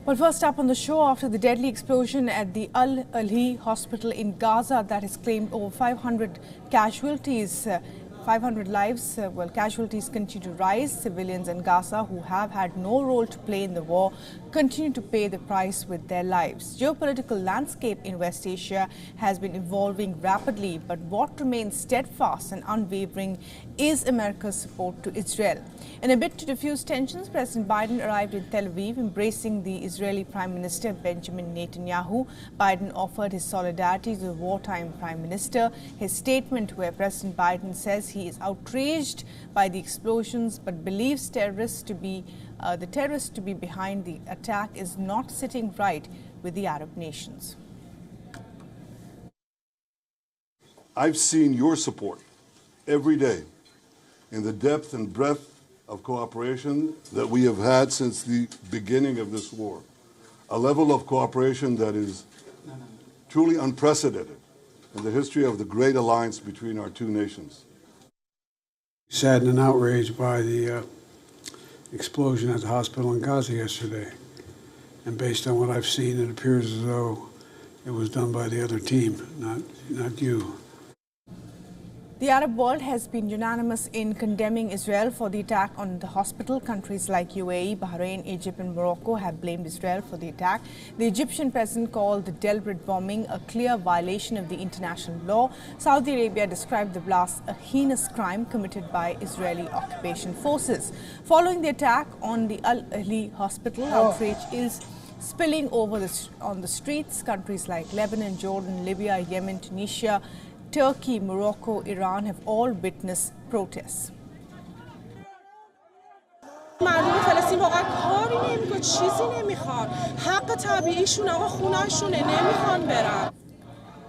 Well, first up on the show, after the deadly explosion at the Al-Ahli hospital in Gaza that has claimed over 500 casualties, 500 lives, casualties continue to rise. Civilians in Gaza who have had no role to play in the war continue to pay the price with their lives. Geopolitical landscape in West Asia has been evolving rapidly, but what remains steadfast and unwavering is America's support to Israel. In a bid to diffuse tensions, President Biden arrived in Tel Aviv, embracing the Israeli Prime Minister Benjamin Netanyahu. Biden offered his solidarity to the wartime Prime Minister. His statement, where President Biden says he is outraged by the explosions but believes the terrorists to be behind the attack, is not sitting right with the Arab nations. I've seen your support every day in the depth and breadth of cooperation that we have had since the beginning of this war. A level of cooperation that is truly unprecedented in the history of the great alliance between our two nations. Saddened and outraged by the explosion at the hospital in Gaza yesterday. And based on what I've seen, it appears as though it was done by the other team, not you. The Arab world has been unanimous in condemning Israel for the attack on the hospital. Countries like UAE, Bahrain, Egypt and Morocco have blamed Israel for the attack. The Egyptian president called the deliberate bombing a clear violation of the international law. Saudi Arabia described the blast a heinous crime committed by Israeli occupation forces. Following the attack on the Al-Ahli hospital, outrage is spilling over on the streets. Countries like Lebanon, Jordan, Libya, Yemen, Tunisia, Turkey, Morocco, Iran have all witnessed protests. مردم فلسطین واقعا کاری نمیکنه، چیزی نمیخوان، حق طبیعیشون آقا خونه‌شونه، نمیخوان برن.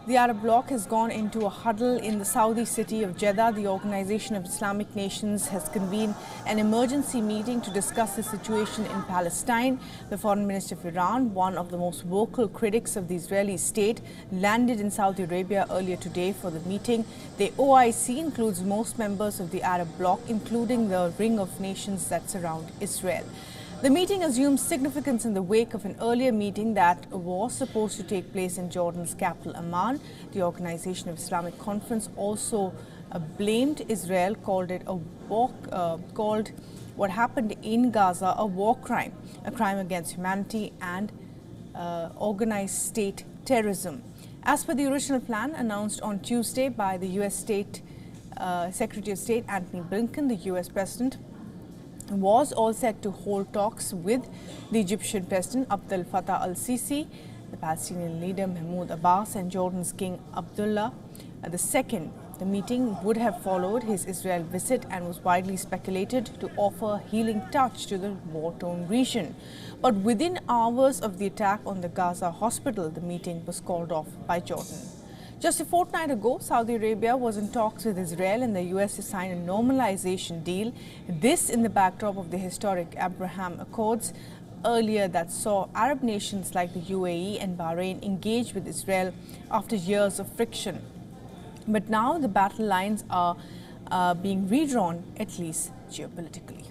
The Arab bloc has gone into a huddle in the Saudi city of Jeddah. The Organization of Islamic Nations has convened an emergency meeting to discuss the situation in Palestine. The foreign minister of Iran, one of the most vocal critics of the Israeli state, landed in Saudi Arabia earlier today for the meeting. The OIC includes most members of the Arab bloc, including the ring of nations that surround Israel. The meeting assumes significance in the wake of an earlier meeting that was supposed to take place in Jordan's capital, Amman. The Organization of Islamic Conference also blamed Israel, called what happened in Gaza a war crime, a crime against humanity and organized state terrorism. As per the original plan announced on Tuesday by the U.S. Secretary of State Antony Blinken, the U.S. President was all set to hold talks with the Egyptian President Abdel Fattah al-Sisi, the Palestinian leader Mahmoud Abbas and Jordan's King Abdullah II. The meeting would have followed his Israel visit and was widely speculated to offer a healing touch to the war-torn region. But within hours of the attack on the Gaza hospital, the meeting was called off by Jordan. Just a fortnight ago, Saudi Arabia was in talks with Israel and the U.S. to sign a normalization deal. This in the backdrop of the historic Abraham Accords earlier that saw Arab nations like the UAE and Bahrain engage with Israel after years of friction. But now the battle lines are being redrawn, at least geopolitically.